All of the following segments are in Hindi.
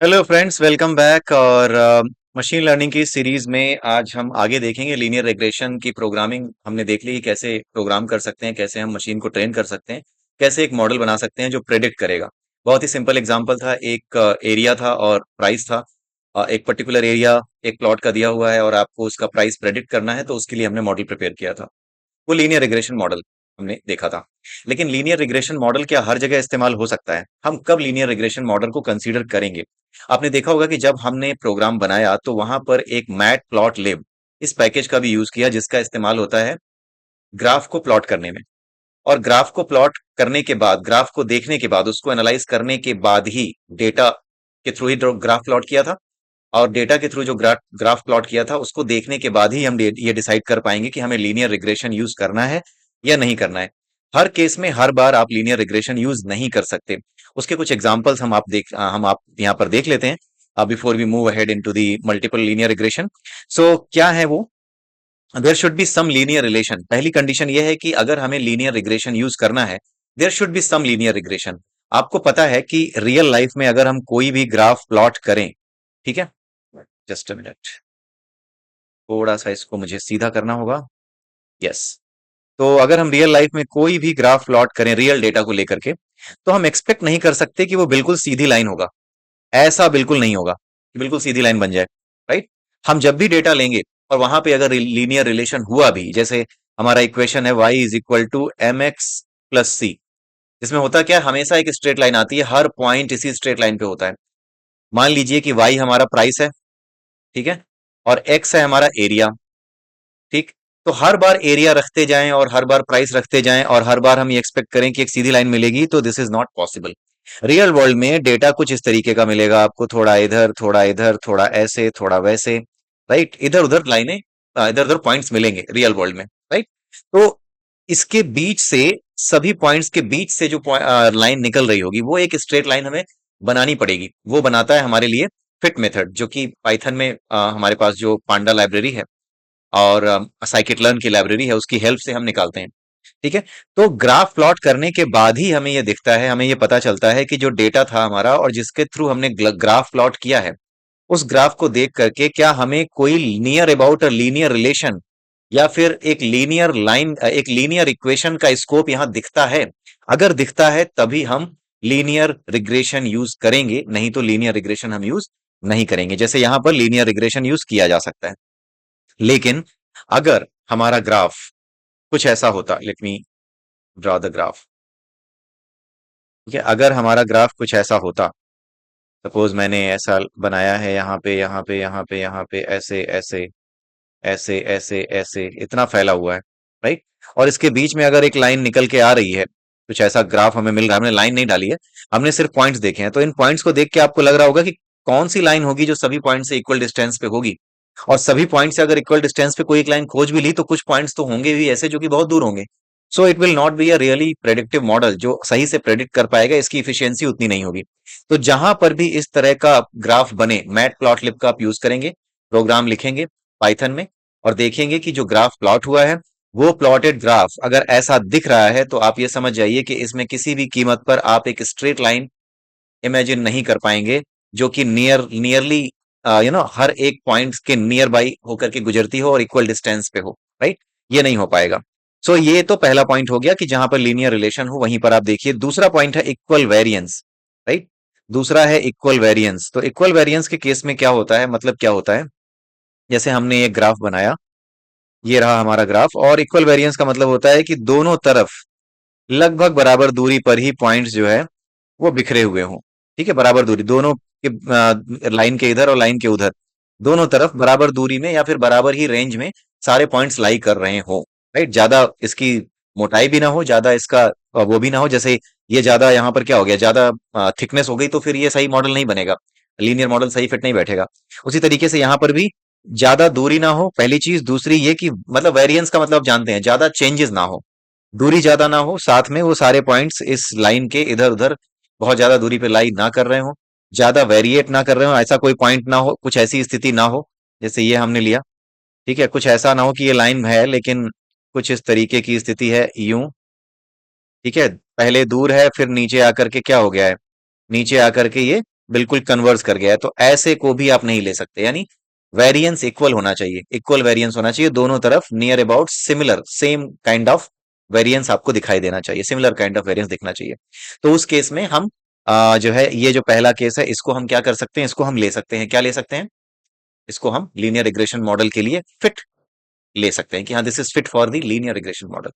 Hello friends, welcome back. और मशीन लर्निंग की सीरीज में आज हम आगे देखेंगे लीनियर रिग्रेशन की प्रोग्रामिंग। हमने देख ली कि कैसे प्रोग्राम कर सकते हैं, कैसे हम मशीन को ट्रेन कर सकते हैं, कैसे एक मॉडल बना सकते हैं जो प्रेडिक्ट करेगा। बहुत ही सिंपल एग्जांपल था, एक एरिया था और प्राइस था। एक पर्टिकुलर एरिया एक प्लॉट का दिया हुआ है और आपको उसका प्राइस प्रेडिक्ट करना है, तो उसके लिए हमने मॉडल प्रिपेयर किया था। वो लीनियर रिग्रेशन मॉडल हमने देखा था। लेकिन लीनियर रिग्रेशन मॉडल क्या हर जगह इस्तेमाल हो सकता है? हम कब लीनियर रिग्रेशन मॉडल को कंसीडर करेंगे? आपने देखा होगा कि जब हमने प्रोग्राम बनाया तो वहां पर एक मैट प्लॉट लिब इस पैकेज का भी यूज किया, जिसका इस्तेमाल होता है ग्राफ को प्लॉट करने में। और ग्राफ को प्लॉट करने के बाद, ग्राफ को देखने के बाद, उसको एनालाइज करने के बाद ही डेटा के थ्रू ही ग्राफ प्लॉट किया था। और डेटा के थ्रू जो ग्राफ प्लॉट किया था उसको देखने के बाद ही हम ये डिसाइड कर पाएंगे कि हमें लीनियर रिग्रेशन यूज करना है या नहीं करना है। हर केस में हर बार आप लीनियर रिग्रेशन यूज नहीं कर सकते। उसके कुछ एग्जांपल्स हम आप यहाँ पर देख लेते हैं before we move ahead into the multiple linear regression. So क्या है वो? There should be some linear relation. पहली कंडीशन ये है कि अगर हमें लीनियर रिग्रेशन यूज करना है, there should be some linear regression. आपको पता है कि रियल लाइफ में अगर हम कोई भी ग्राफ प्लॉट करें, ठीक है, जस्ट अ मिनट, थोड़ा सा इसको मुझे सीधा करना होगा। यस। तो अगर हम रियल लाइफ में कोई भी ग्राफ प्लॉट करें रियल डेटा को लेकर के, तो हम एक्सपेक्ट नहीं कर सकते कि वो बिल्कुल सीधी लाइन होगा। ऐसा बिल्कुल नहीं होगा कि बिल्कुल सीधी लाइन बन जाए। राइट? हम जब भी डेटा लेंगे और वहां पे अगर लीनियर रिलेशन हुआ भी, जैसे हमारा इक्वेशन है y is equal to m x plus c, जिसमें होता क्या है, हमेशा एक स्ट्रेट लाइन आती है, हर पॉइंट इसी स्ट्रेट लाइन पे होता है। मान लीजिए कि y हमारा प्राइस है, ठीक है, और x है हमारा एरिया। ठीक। तो हर बार एरिया रखते जाएं और हर बार प्राइस रखते जाएं और हर बार हम ये एक्सपेक्ट करें कि एक सीधी लाइन मिलेगी, तो this is not possible. Real world में डेटा कुछ इस तरीके का मिलेगा आपको, थोड़ा इधर थोड़ा इधर, थोड़ा ऐसे थोड़ा वैसे। राइट? इधर उधर लाइनें, इधर उधर पॉइंट्स मिलेंगे रियल वर्ल्ड में। राइट? तो इसके बीच से, सभी पॉइंट्स के बीच से जो लाइन निकल रही होगी वो एक स्ट्रेट लाइन हमें बनानी पड़ेगी। वो बनाता है हमारे लिए फिट मेथड, जो कि पाइथन में हमारे पास जो पांडा लाइब्रेरी है और साइकिट लर्न की लाइब्रेरी है, उसकी हेल्प से हम निकालते हैं। ठीक है। तो ग्राफ प्लॉट करने के बाद ही हमें ये दिखता है, हमें ये पता चलता है कि जो डेटा था हमारा और जिसके थ्रू हमने ग्राफ प्लॉट किया है, उस ग्राफ को देख करके क्या हमें कोई नियर अबाउट लीनियर रिलेशन या फिर एक लीनियर लाइन, एक लीनियर इक्वेशन का स्कोप यहां दिखता है। अगर दिखता है तभी हम लीनियर रिग्रेशन यूज करेंगे, नहीं तो लीनियर रिग्रेशन हम यूज नहीं करेंगे। जैसे यहां पर लीनियर रिग्रेशन यूज किया जा सकता है। लेकिन अगर हमारा ग्राफ कुछ ऐसा होता, let me draw the graph. ठीक है, अगर हमारा ग्राफ कुछ ऐसा होता, सपोज मैंने ऐसा बनाया है, यहाँ पे यहाँ पे यहाँ पे यहाँ पे ऐसे ऐसे ऐसे ऐसे ऐसे इतना फैला हुआ है। राइट? और इसके बीच में अगर एक लाइन निकल के आ रही है, कुछ ऐसा ग्राफ हमें मिल रहा है, हमने लाइन नहीं डाली है, हमने सिर्फ पॉइंट्स देखे हैं, तो इन पॉइंट्स को देख के आपको लग रहा होगा कि कौन सी लाइन होगी जो सभी पॉइंट से इक्वल डिस्टेंस पे होगी। और सभी पॉइंट से अगर इक्वल डिस्टेंस पे कोई एक लाइन खोज भी ली, तो कुछ पॉइंट्स तो होंगे भी ऐसे जो कि बहुत दूर होंगे। So it will not be a really predictive model जो सही से प्रेडिक्ट कर पाएगा, इसकी इफिशियंसी उतनी नहीं होगी। तो जहां पर भी इस तरह का ग्राफ बने, मैट प्लॉट लिब का आप यूज करेंगे, प्रोग्राम लिखेंगे पाइथन में, और देखेंगे कि जो ग्राफ प्लॉट हुआ है, वो प्लॉटेड ग्राफ अगर ऐसा दिख रहा है, तो आप ये समझ जाइए कि इसमें किसी भी कीमत पर आप एक स्ट्रेट लाइन इमेजिन नहीं कर पाएंगे, जो कि नियरली हर एक पॉइंट के नियर बाई होकर के गुजरती हो और इक्वल डिस्टेंस पे हो। राइट? ये नहीं हो पाएगा। सो ये तो पहला पॉइंट हो गया कि जहां पर लीनियर रिलेशन हो वहीं पर आप देखिए। दूसरा पॉइंट है इक्वल वेरिएंस। राइट? दूसरा है इक्वल वेरिएंस। तो इक्वल वेरिएंस के केस में क्या होता है, मतलब क्या होता है, जैसे हमने एक ग्राफ बनाया, ये रहा हमारा ग्राफ, और इक्वल वेरिएंस का मतलब होता है कि दोनों तरफ लगभग बराबर दूरी पर ही पॉइंट्स जो है वो बिखरे हुए हों। ठीक है, बराबर दूरी दोनों के, लाइन के इधर और लाइन के उधर, दोनों तरफ बराबर दूरी में या फिर बराबर ही रेंज में सारे पॉइंट्स लाई कर रहे हो। राइट? ज्यादा इसकी मोटाई भी ना हो, ज्यादा इसका वो भी ना हो। जैसे ये ज्यादा, यहाँ पर क्या हो गया, ज्यादा थिकनेस हो गई, तो फिर ये सही मॉडल नहीं बनेगा, लीनियर मॉडल सही फिट नहीं बैठेगा। उसी तरीके से यहाँ पर भी ज्यादा दूरी ना हो, पहली चीज। दूसरी ये कि मतलब वेरिएंस का मतलब आप जानते हैं, ज्यादा चेंजेस ना हो, दूरी ज्यादा ना हो, साथ में वो सारे पॉइंट्स इस लाइन के इधर उधर बहुत ज्यादा दूरी पे लाई ना कर रहे हो, ज्यादा वेरिएट ना कर रहे हो, ऐसा कोई पॉइंट ना हो, कुछ ऐसी स्थिति ना हो जैसे ये हमने लिया। ठीक है, कुछ ऐसा ना हो कि ये लाइन है लेकिन कुछ इस तरीके की स्थिति है, यूं। ठीक है, पहले दूर है, फिर नीचे आकर के क्या हो गया है, नीचे आकर के ये बिल्कुल कन्वर्स कर गया है, तो ऐसे को भी आप नहीं ले सकते। यानी वेरिएंस इक्वल होना चाहिए, इक्वल वेरिएंस होना चाहिए दोनों तरफ, near about similar, same kind of variance आपको दिखाई देना चाहिए, सिमिलर काइंड ऑफ वेरिएंस दिखना चाहिए। तो उस केस में हम जो है ये जो पहला केस है इसको हम क्या कर सकते हैं, इसको हम ले सकते हैं, क्या ले सकते हैं, इसको हम लीनियर रिग्रेशन मॉडल के लिए फिट ले सकते हैं कि हाँ this is fit for the linear regression model.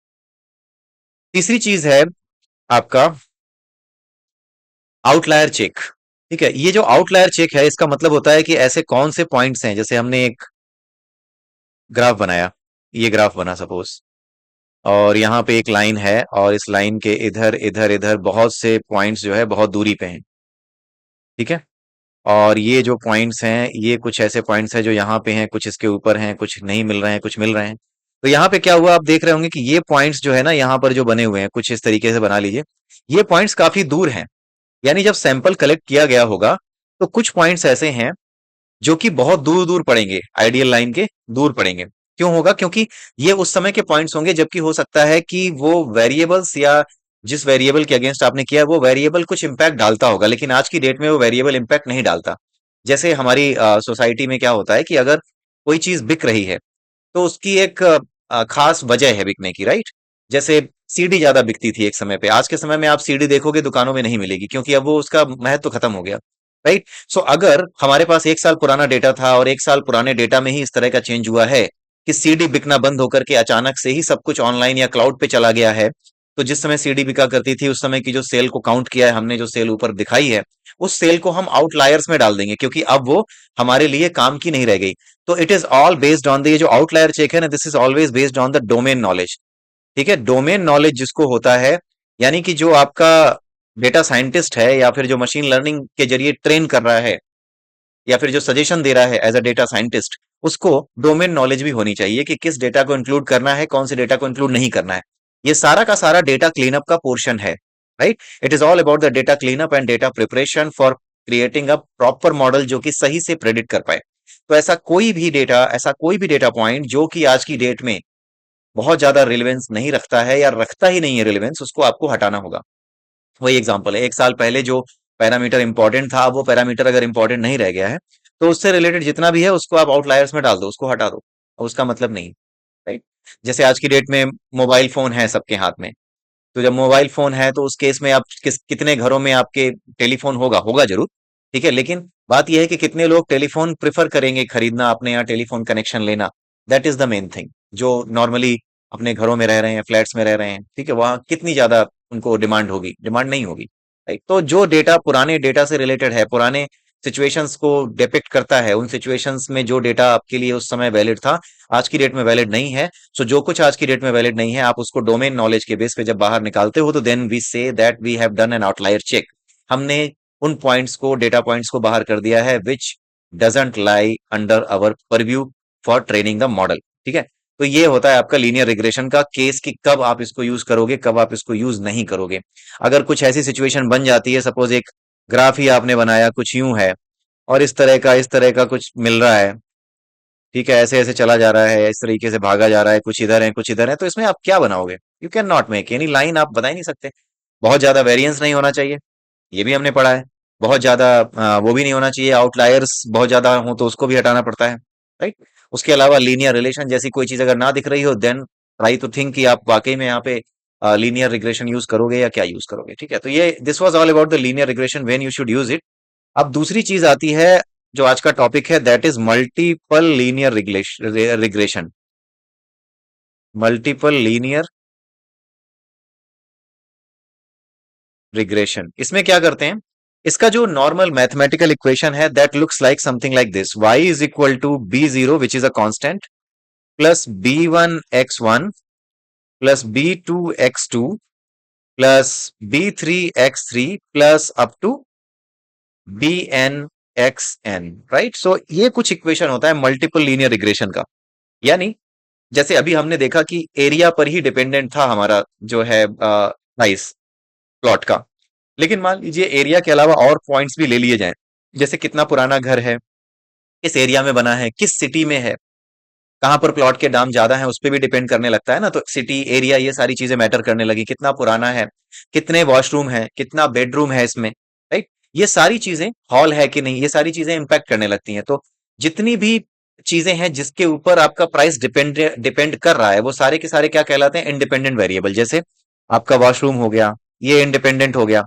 तीसरी चीज है आपका आउटलायर चेक। ठीक है, ये जो आउटलायर चेक है इसका मतलब होता है कि ऐसे कौन से पॉइंट्स हैं, जैसे हमने एक ग्राफ बनाया, ये ग्राफ बना सपोज, और यहाँ पे एक लाइन है और इस लाइन के इधर इधर इधर बहुत से पॉइंट्स जो है बहुत दूरी पे हैं। ठीक है, और ये जो पॉइंट्स हैं ये कुछ ऐसे पॉइंट्स हैं जो यहाँ पे हैं, कुछ इसके ऊपर हैं, कुछ नहीं मिल रहे हैं, कुछ मिल रहे हैं। तो यहाँ पे क्या हुआ, आप देख रहे होंगे कि ये पॉइंट्स जो है ना यहाँ पर जो बने हुए हैं, कुछ इस तरीके से बना लीजिए, ये पॉइंट्स काफी दूर हैं। यानी जब सैंपल कलेक्ट किया गया होगा तो कुछ पॉइंट्स ऐसे हैं जो कि बहुत दूर दूर पड़ेंगे, आइडियल लाइन के दूर पड़ेंगे। क्यों होगा, क्योंकि ये उस समय के पॉइंट्स होंगे जबकि हो सकता है कि वो वेरिएबल्स या जिस वेरिएबल के अगेंस्ट आपने किया है वो वेरिएबल कुछ इंपैक्ट डालता होगा, लेकिन आज की डेट में वो वेरिएबल इंपैक्ट नहीं डालता। जैसे हमारी सोसाइटी में क्या होता है कि अगर कोई चीज बिक रही है तो उसकी एक खास वजह है बिकने की, राइट। जैसे सीडी ज्यादा बिकती थी एक समय पे, आज के समय में आप सीडी देखोगे दुकानों में नहीं मिलेगी, क्योंकि अब वो उसका महत्व खत्म हो गया, राइट। सो अगर हमारे पास एक साल पुराना डेटा था और एक साल पुराने डेटा में ही इस तरह का चेंज हुआ है कि सीडी बिकना बंद होकर के अचानक से ही सब कुछ ऑनलाइन या क्लाउड पे चला गया है, तो जिस समय सीडी बिका करती थी उस समय की जो सेल को काउंट किया है हमने, जो सेल ऊपर दिखाई है, उस सेल को हम आउटलायर्स में डाल देंगे, क्योंकि अब वो हमारे लिए काम की नहीं रह गई। तो it is all based on the, ये जो आउटलायर चेक है ना, this is always based on the domain knowledge. ठीक है, डोमेन नॉलेज जिसको होता है, यानी कि जो आपका डेटा साइंटिस्ट है या फिर जो मशीन लर्निंग के जरिए ट्रेन कर रहा है या फिर जो सजेशन दे रहा है एज अ डेटा साइंटिस्ट, उसको डोमेन नॉलेज भी होनी चाहिए कि किस डेटा को इंक्लूड करना है, कौन से डेटा को इंक्लूड नहीं करना है। ये सारा का सारा डेटा क्लीनअप का पोर्शन है, right. It is all about the data cleanup and data preparation for creating a proper model जो कि सही से प्रेडिक्ट कर पाए। तो ऐसा कोई भी डेटा पॉइंट जो कि आज की डेट में बहुत ज्यादा रिलेवेंस नहीं रखता है या रखता ही नहीं है रिलेवेंस, उसको आपको हटाना होगा। वही एग्जांपल है, एक साल पहले जो पैरामीटर इंपॉर्टेंट था, अब वो पैरामीटर अगर इंपॉर्टेंट नहीं रह गया है तो उससे रिलेटेड जितना भी है उसको आप आउटलायर्स में डाल दो, उसको हटा दो, अब उसका मतलब नहीं, राइट। जैसे आज की डेट में मोबाइल फोन है सबके हाथ में, तो जब मोबाइल फोन है तो उस केस में आप कितने घरों में आपके टेलीफोन होगा, होगा जरूर, ठीक है, लेकिन बात यह है कि कितने लोग टेलीफोन प्रेफर करेंगे खरीदना, अपने यहाँ टेलीफोन कनेक्शन लेना। That is the main thing. जो नॉर्मली अपने घरों में रह रहे हैं, फ्लैट्स में रह रहे हैं, ठीक है, वहां कितनी ज्यादा उनको डिमांड होगी, डिमांड नहीं होगी, राइट। तो जो डेटा पुराने डेटा से रिलेटेड है, पुराने सिचुएशंस को डिपिक्ट करता है, उन सिचुएशंस में जो डेटा आपके लिए उस समय वैलिड था आज की डेट में वैलिड नहीं है। सो जो कुछ आज की डेट में वैलिड नहीं है आप उसको डोमेन नॉलेज के बेस पे जब बाहर निकालते हो तो then we say that we have done an outlier check. हमने उन पॉइंट्स को, डेटा पॉइंट्स को बाहर कर दिया है विच doesn't lie under our purview for training the model. ठीक है, तो ये होता है आपका लीनियर रिग्रेशन का केस कि कब आप इसको यूज करोगे, कब आप इसको यूज नहीं करोगे। अगर कुछ ऐसी सिचुएशन बन जाती है, सपोज एक ग्राफ ही आपने बनाया कुछ यूं है और इस तरह का कुछ मिल रहा है, ठीक है, ऐसे ऐसे चला जा रहा है, इस तरीके से भागा जा रहा है, कुछ इधर है कुछ इधर है, तो इसमें आप क्या बनाओगे, you can not make any line, आप बता ही नहीं सकते। बहुत ज्यादा वेरिएंस नहीं होना चाहिए, ये भी हमने पढ़ा है। बहुत ज्यादा वो भी नहीं होना चाहिए, आउटलायर्स बहुत ज्यादा हो तो उसको भी हटाना पड़ता है, राइट। उसके अलावा लीनियर रिलेशन जैसी कोई चीज अगर ना दिख रही हो देन ट्राई टू थिंक कि आप वाकई में यहाँ पे लीनियर रिग्रेशन यूज करोगे या क्या यूज करोगे। ठीक है, तो ये this was all about the linear regression when you should use it. अब दूसरी चीज आती है जो आज का टॉपिक है, that is multiple linear regression. Multiple linear regression, इसमें क्या करते हैं, इसका जो नॉर्मल मैथमेटिकल इक्वेशन है that looks like something like this, y is equal to b zero which is a constant plus b1 x1 plus b2 x2 plus b3 x3 plus up to bn x n, right. So ये कुछ इक्वेशन होता है मल्टीपल लीनियर रिग्रेशन का। यानी जैसे अभी हमने देखा कि एरिया पर ही डिपेंडेंट था हमारा जो है प्राइस प्लॉट का, लेकिन मान लीजिए एरिया के अलावा और पॉइंट्स भी ले लिए जाएं, जैसे कितना पुराना घर है, किस एरिया में बना है, किस सिटी में है, कहाँ पर प्लॉट के दाम ज्यादा है, उस पर भी डिपेंड करने लगता है ना। तो सिटी, एरिया, ये सारी चीजें मैटर करने लगी, कितना पुराना है, कितने वॉशरूम है, कितना बेडरूम है इसमें, राइट। ये सारी चीजें, हॉल है कि नहीं, ये सारी चीजें इंपैक्ट करने लगती हैं। तो जितनी भी चीजें हैं जिसके ऊपर आपका प्राइस डिपेंड डिपेंड कर रहा है, वो सारे के सारे क्या कहलाते हैं? Independent variable. जैसे आपका वॉशरूम हो गया, ये इंडिपेंडेंट हो गया,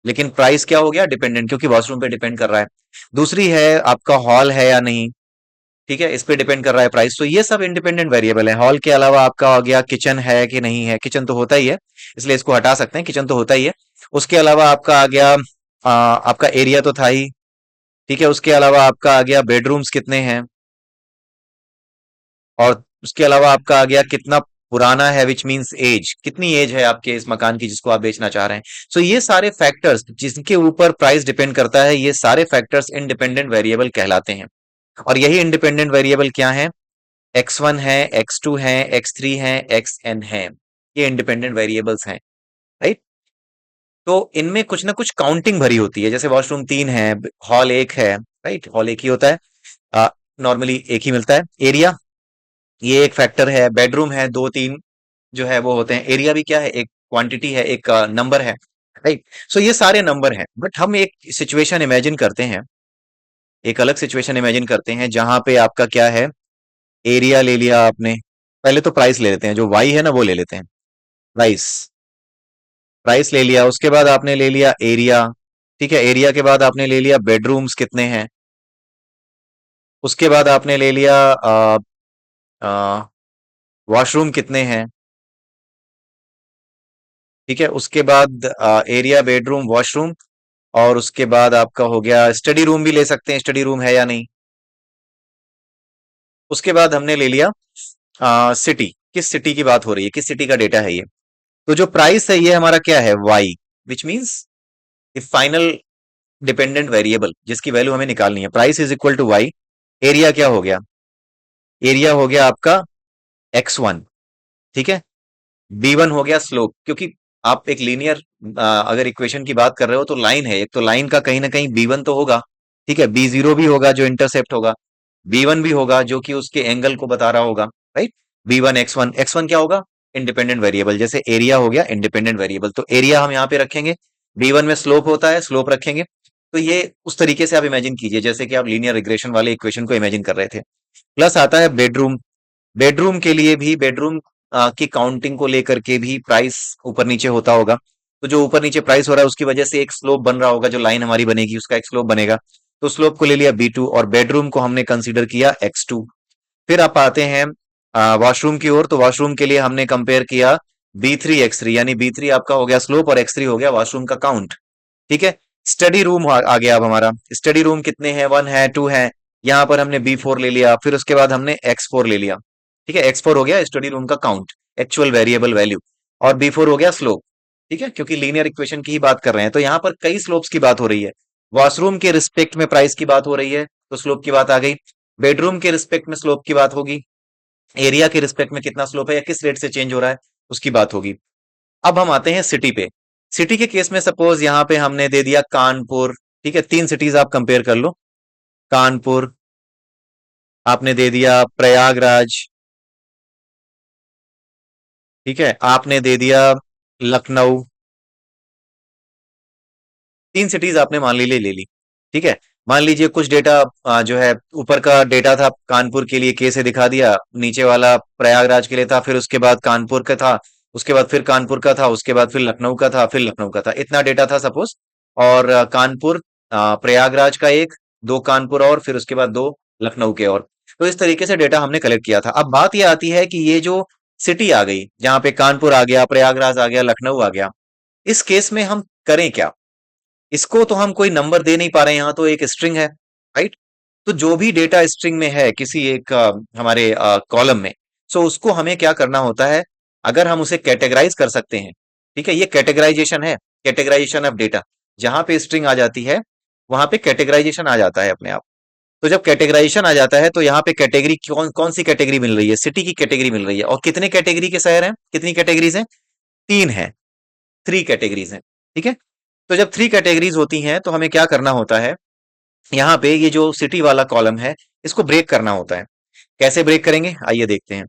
लेकिन प्राइस क्या हो गया? डिपेंडेंट, क्योंकि वॉशरूम पे डिपेंड कर रहा है। दूसरी है आपका हॉल है या नहीं, ठीक है, इस पे डिपेंड कर रहा है प्राइस। तो ये सब इंडिपेंडेंट वेरिएबल है। हॉल के अलावा आपका हो गया किचन है कि नहीं है, किचन तो होता ही है, इसलिए इसको हटा सकते हैं, किचन तो होता ही है। उसके अलावा आपका आ गया आपका एरिया तो था ही, ठीक है। उसके अलावा आपका आ गया बेडरूम्स कितने हैं, और उसके अलावा आपका आ गया कितना पुराना है, विच मींस एज, कितनी एज है आपके इस मकान की जिसको आप बेचना चाह रहे हैं। सो ये सारे फैक्टर्स जिनके ऊपर प्राइस डिपेंड करता है, ये सारे फैक्टर्स इंडिपेंडेंट वेरिएबल कहलाते हैं। और यही इंडिपेंडेंट वेरिएबल क्या है? X1 है, X2 है, X3 है, Xn है। ये इंडिपेंडेंट वेरिएबल्स हैं, राइट। तो इनमें कुछ ना कुछ काउंटिंग भरी होती है। जैसे वॉशरूम 3 है, हॉल 1 है, राइट, हॉल एक ही होता है, नॉर्मली एक ही मिलता है। एरिया, ये एक फैक्टर है। बेडरूम है, 2 3 जो है वो होते हैं। एरिया भी क्या है? एक क्वांटिटी है, एक नंबर है, राइट। सो ये सारे नंबर हैं, बट हम एक सिचुएशन इमेजिन करते हैं, एक अलग सिचुएशन इमेजिन करते हैं जहां पे आपका क्या है, एरिया ले लिया आपने। पहले तो प्राइस ले लेते हैं, जो वाई है ना वो ले लेते हैं, प्राइस। प्राइस ले लिया, उसके बाद आपने ले लिया एरिया, ठीक है। एरिया के बाद आपने ले लिया बेडरूम्स कितने हैं, उसके बाद आपने ले लिया वॉशरूम कितने हैं, ठीक है। उसके बाद एरिया, बेडरूम, वॉशरूम, और उसके बाद आपका हो गया स्टडी रूम भी ले सकते हैं, स्टडी रूम है या नहीं। उसके बाद हमने ले लिया सिटी, किस सिटी की बात हो रही है, किस सिटी का डेटा है ये। तो जो प्राइस है ये हमारा क्या है? Y, which means final dependent variable जिसकी वैल्यू हमें निकालनी है। Price is equal to Y. Area क्या हो गया? एरिया हो गया आपका X1, ठीक है। B1 हो गया स्लोप, क्योंकि आप एक लीनियर अगर इक्वेशन की बात कर रहे हो तो लाइन है एक, तो लाइन का कहीं ना कहीं B1 तो होगा, ठीक है। B0 भी होगा जो इंटरसेप्ट होगा, B1 भी होगा जो कि उसके एंगल को बता रहा होगा, राइट। B1 X1, X1 क्या होगा? Independent variable. जैसे एरिया हो गया इंडिपेंडेंट वेरिएबल, तो एरिया हम यहाँ पे रखेंगे। B1 में स्लोप होता है, स्लोप रखेंगे। तो ये उस तरीके से आप इमेजिन कीजिए जैसे कि आप लीनियर रिग्रेशन वाले इक्वेशन को इमेजिन कर रहे थे। प्लस आता है बेडरूम। बेडरूम के लिए भी, बेडरूम की काउंटिंग को लेकर के भी प्राइस ऊपर नीचे होता होगा। तो जो ऊपर नीचे प्राइस हो रहा है उसकी वजह से एक स्लोप बन रहा होगा, जो लाइन हमारी बनेगी उसका एक स्लोप बनेगा। तो स्लोप को ले लिया B2 और बेडरूम को हमने कंसीडर किया X2। फिर आप आते हैं वॉशरूम की ओर, तो वॉशरूम के लिए हमने कंपेयर किया B3 X3, यानी B3 आपका हो गया स्लोप और X3 हो गया वॉशरूम का काउंट, ठीक है। स्टडी रूम आ गया। अब हमारा स्टडी रूम कितने हैं? 1 है, 2 है। यहां पर हमने B4 ले लिया, फिर उसके बाद हमने X4 ले लिया, ठीक है। X4 हो गया स्टडी रूम का काउंट, एक्चुअल वेरिएबल वैल्यू, और B4 हो गया स्लोप, ठीक है, क्योंकि लीनियर इक्वेशन की ही बात कर रहे हैं। तो यहां पर कई स्लोप्स की बात हो रही है। वॉशरूम के रिस्पेक्ट में प्राइस की बात हो रही है, तो स्लोप की बात आ गई। बेडरूम के रिस्पेक्ट में स्लोप की बात होगी। एरिया के रिस्पेक्ट में कितना स्लोप है या किस रेट से चेंज हो रहा है उसकी बात होगी। अब हम आते हैं सिटी पे। सिटी के केस में सपोज यहाँ पे हमने दे दिया कानपुर, ठीक है। 3 सिटीज आप कंपेयर कर लो। कानपुर, आपने दे दिया प्रयागराज, ठीक है, आपने दे दिया लखनऊ। 3 सिटीज आपने मान लीजिए ले ली, ठीक है। मान लीजिए कुछ डेटा जो है, ऊपर का डेटा था कानपुर के लिए, के से दिखा दिया, नीचे वाला प्रयागराज के लिए था, फिर उसके बाद कानपुर का था, उसके बाद फिर कानपुर का था, उसके बाद फिर लखनऊ का था, फिर लखनऊ का था। इतना डेटा था सपोज। और कानपुर, प्रयागराज का एक, 2 कानपुर और फिर उसके बाद 2 लखनऊ के और। तो इस तरीके से डेटा हमने कलेक्ट किया था। अब बात यह आती है कि ये जो सिटी आ गई जहां पे कानपुर आ गया, प्रयागराज आ गया, लखनऊ आ गया, इस केस में हम करें क्या? इसको तो हम कोई नंबर दे नहीं पा रहे हैं, यहाँ तो एक स्ट्रिंग है, राइट। तो जो भी डेटा स्ट्रिंग में है किसी एक हमारे कॉलम में, सो उसको हमें क्या करना होता है? अगर हम उसे कैटेगराइज कर सकते हैं, ठीक है, ये कैटेगराइजेशन है, कैटेगराइजेशन ऑफ डेटा। जहां पे स्ट्रिंग आ जाती है वहां पे कैटेगराइजेशन आ जाता है अपने आप। तो जब कैटेगराइजेशन आ जाता है तो यहाँ पे कैटेगरी कौन कौन सी कैटेगरी मिल रही है? सिटी की कैटेगरी मिल रही है। और कितने कैटेगरी के शहर हैं, कितनी कैटेगरीज हैं? 3 है, 3 कैटेगरीज हैं, ठीक है। तो जब 3 कैटेगरीज होती हैं तो हमें क्या करना होता है? यहाँ पे ये जो सिटी वाला कॉलम है इसको ब्रेक करना होता है। कैसे ब्रेक करेंगे आइए देखते हैं।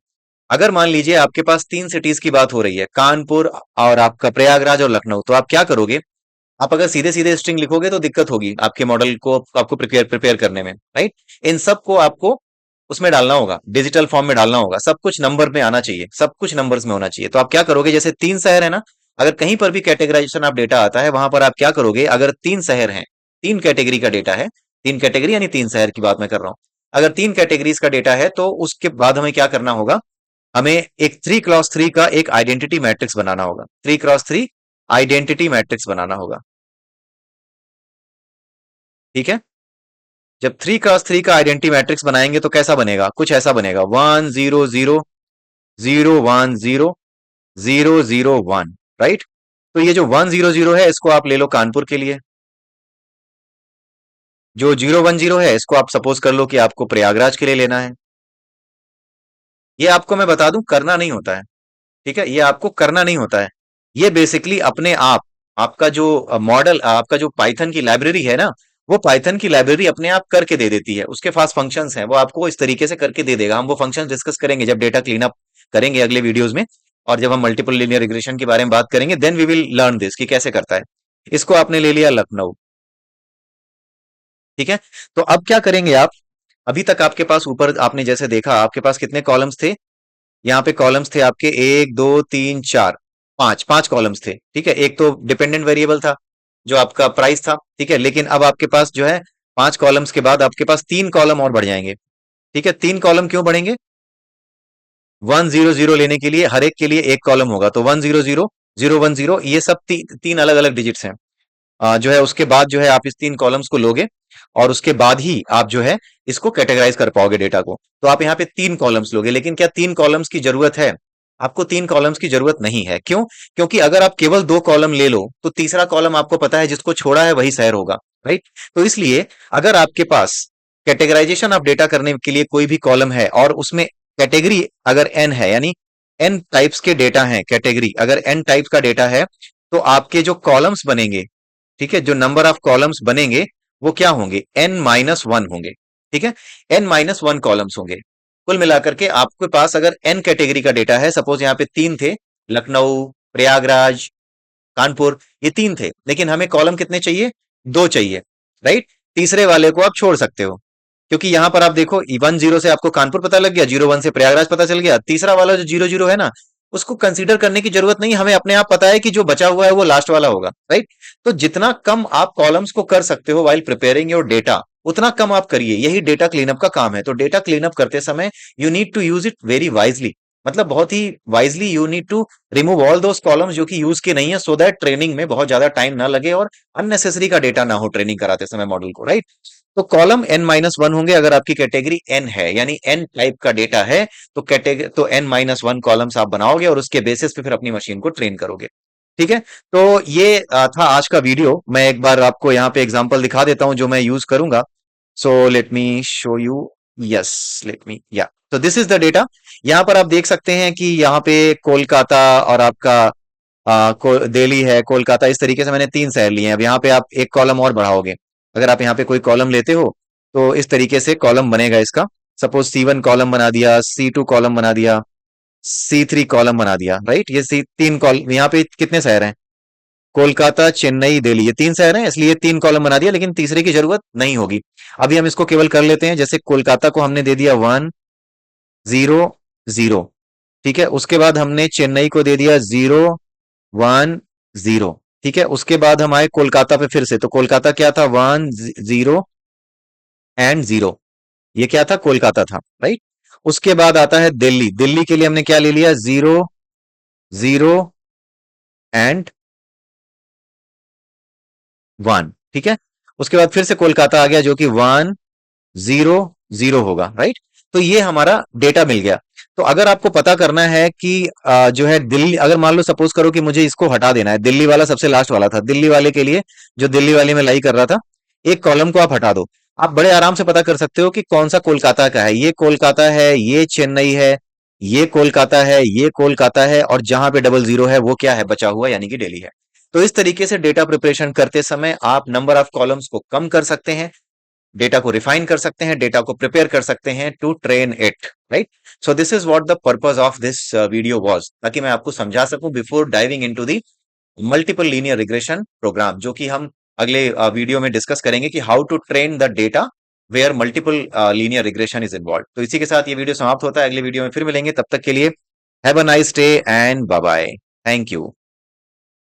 अगर मान लीजिए आपके पास 3 सिटीज की बात हो रही है, कानपुर और आपका प्रयागराज और लखनऊ, तो आप क्या करोगे? आप अगर सीधे सीधे स्ट्रिंग लिखोगे तो दिक्कत होगी आपके मॉडल को आपको प्रिपेयर प्रिपेयर करने में, राइट। इन सब को आपको उसमें डालना होगा, डिजिटल फॉर्म में डालना होगा, सब कुछ नंबर में आना चाहिए, सब कुछ नंबर्स में होना चाहिए। तो आप क्या करोगे, जैसे 3 शहर है ना, अगर कहीं पर भी कैटेगराइजेशन ऑफ डेटा आता है वहां पर आप क्या करोगे, अगर 3 शहर हैं, 3 कैटेगरी का डेटा है, 3 कैटेगरी यानी 3 शहर की बात मैं कर रहा हूं। अगर 3 कैटेगरीज का डेटा है तो उसके बाद हमें क्या करना होगा, हमें एक 3x3 का एक आइडेंटिटी मैट्रिक्स बनाना होगा, 3x3 आइडेंटिटी मैट्रिक्स बनाना होगा, ठीक है। जब 3x3 का आइडेंटिटी मैट्रिक्स बनाएंगे तो कैसा बनेगा, कुछ ऐसा बनेगा, 1 0 0 0 1 0 0 0 1, राइट। तो ये जो 1 0 0 है इसको आप ले लो कानपुर के लिए, जो 0 1 0 है इसको आप सपोज कर लो कि आपको प्रयागराज के लिए लेना है। ये आपको मैं बता दूं करना नहीं होता है, ठीक है, ये आपको करना नहीं होता है। ये बेसिकली अपने आप आपका जो मॉडल, आपका जो पाइथन की लाइब्रेरी है ना, वो पाइथन की लाइब्रेरी अपने आप करके दे देती है, उसके पास फंक्शंस हैं, वो आपको इस तरीके से करके दे देगा। हम वो फंक्शंस डिस्कस करेंगे जब डेटा क्लीन अप करेंगे अगले वीडियोस में, और जब हम मल्टीपल लीनियर रिग्रेशन के बारे में बात करेंगे then we will learn this कि कैसे करता है। इसको आपने ले लिया लखनऊ, ठीक है। तो अब क्या करेंगे आप, अभी तक आपके पास ऊपर आपने जैसे देखा आपके पास कितने कॉलम्स थे, यहाँ पे कॉलम्स थे आपके 1 2 3 4, पांच पांच कॉलम्स थे, ठीक है। एक तो डिपेंडेंट वेरिएबल था जो आपका प्राइस था, ठीक है, लेकिन अब आपके पास जो है 5 कॉलम्स के बाद आपके पास 3 कॉलम और बढ़ जाएंगे, ठीक है। 3 कॉलम क्यों बढ़ेंगे, 1 0 0 लेने के लिए हर एक के लिए एक कॉलम होगा, तो 1 0 0 0 1 0 ये सब तीन अलग अलग डिजिट्स हैं। जो है उसके बाद जो है आप इस 3 कॉलम्स को लोगे और उसके बाद ही आप जो है इसको कैटेगराइज कर पाओगे डेटा को। तो आप यहाँ पे 3 कॉलम्स लोगे, लेकिन क्या 3 कॉलम्स की जरूरत है, आपको 3 कॉलम्स की जरूरत नहीं है। क्यों, क्योंकि अगर आप केवल 2 कॉलम ले लो तो तीसरा कॉलम आपको पता है जिसको छोड़ा है वही शहर होगा, राइट। तो इसलिए अगर आपके पास कैटेगराइजेशन ऑफ डेटा करने के लिए कोई भी कॉलम है और उसमें कैटेगरी अगर एन है, यानी एन टाइप्स के डेटा है, कैटेगरी अगर एन टाइप का डेटा है, तो आपके जो कॉलम्स बनेंगे, ठीक है, जो नंबर ऑफ कॉलम्स बनेंगे वो क्या होंगे, n-1 होंगे, ठीक है। n-1 कॉलम्स होंगे। कुल मिलाकर के आपके पास अगर n कैटेगरी का डेटा है, सपोज यहाँ पे 3 थे, लखनऊ, प्रयागराज, कानपुर, ये 3 थे, लेकिन हमें कॉलम कितने चाहिए, 2 चाहिए, राइट। तीसरे वाले को आप छोड़ सकते हो, क्योंकि यहां पर आप देखो 1 0 से आपको कानपुर पता लग गया, 0 1 से प्रयागराज पता चल गया, तीसरा वाला जो 0 0 है ना उसको कंसीडर करने की जरूरत नहीं, हमें अपने आप पता है कि जो बचा हुआ है वो लास्ट वाला होगा, राइट। तो जितना कम आप कॉलम्स को कर सकते हो वाइल प्रिपेयरिंग योर डेटा, उतना कम आप करिए, यही डेटा क्लीनअप का काम है। तो डेटा क्लीनअप करते समय you need to use it very wisely, मतलब बहुत ही wisely you need to remove all those columns जो कि यूज के नहीं है, सो दैट ट्रेनिंग में बहुत ज्यादा टाइम ना लगे और अननेसेसरी का डेटा ना हो ट्रेनिंग कराते समय मॉडल को, राइट। तो कॉलम n-1 होंगे अगर आपकी कैटेगरी n है, यानी n टाइप का डेटा है, तो कैटेगरी तो n-1 कॉलम्स आप बनाओगे और उसके बेसिस पे फिर अपनी मशीन को ट्रेन करोगे, ठीक है। तो ये था आज का वीडियो। मैं एक बार आपको यहाँ पे एग्जांपल दिखा देता हूँ जो मैं यूज करूंगा। So let me show you, yes let me, या तो दिस इज द डेटा। यहाँ पर आप देख सकते हैं कि यहाँ पे कोलकाता और आपका दिल्ली है, कोलकाता, इस तरीके से मैंने 3 शहर लिए हैं। अब यहाँ पे आप एक कॉलम और बढ़ाओगे, अगर आप यहाँ पे कोई कॉलम लेते हो तो इस तरीके से कॉलम बनेगा इसका। सपोज C1 कॉलम बना दिया, C2 कॉलम बना दिया, C3 कॉलम बना दिया, राइट। ये तीन कॉलम, यहाँ पे कितने शहर हैं, कोलकाता, चेन्नई, दिल्ली, ये 3 शहर हैं, इसलिए 3 कॉलम बना दिया, लेकिन तीसरे की जरूरत नहीं होगी। अभी हम इसको केवल कर लेते हैं, जैसे कोलकाता को हमने दे दिया 1 0 0, ठीक है। उसके बाद हमने चेन्नई को दे दिया 0 1 0, ठीक है। उसके बाद हम आए कोलकाता पे फिर से, तो कोलकाता क्या था, 1 0 ये क्या था, कोलकाता था, राइट। उसके बाद आता है दिल्ली, दिल्ली के लिए हमने क्या ले लिया, 0 0 1, ठीक है। उसके बाद फिर से कोलकाता आ गया जो कि 1 0 0 होगा, राइट। तो ये हमारा डेटा मिल गया। तो अगर आपको पता करना है कि जो है दिल्ली, अगर मान लो सपोज करो कि मुझे इसको हटा देना है, दिल्ली वाला सबसे लास्ट वाला था, दिल्ली वाले के लिए जो दिल्ली वाली में लाई कर रहा था, एक कॉलम को आप हटा दो, आप बड़े आराम से पता कर सकते हो कि कौन सा कोलकाता का है। ये कोलकाता है, ये चेन्नई है, ये कोलकाता है, ये कोलकाता है, और जहां पे 0 0 है वो क्या है, बचा हुआ, यानी कि दिल्ली है। तो इस तरीके से डेटा प्रिपरेशन करते समय आप नंबर ऑफ कॉलम्स को कम कर सकते हैं, डेटा को रिफाइन कर सकते हैं, डेटा को प्रिपेयर कर सकते हैं to train it, right. So this is what the purpose of this video was, ताकि मैं आपको समझा सकूं before diving into the multiple linear regression program, जो कि हम अगले वीडियो में डिस्कस करेंगे कि how to train the data where multiple linear regression is involve. तो इसी के साथ ये वीडियो समाप्त होता है, अगले वीडियो में फिर मिलेंगे, तब तक के लिए have a nice day and bye bye. Thank you.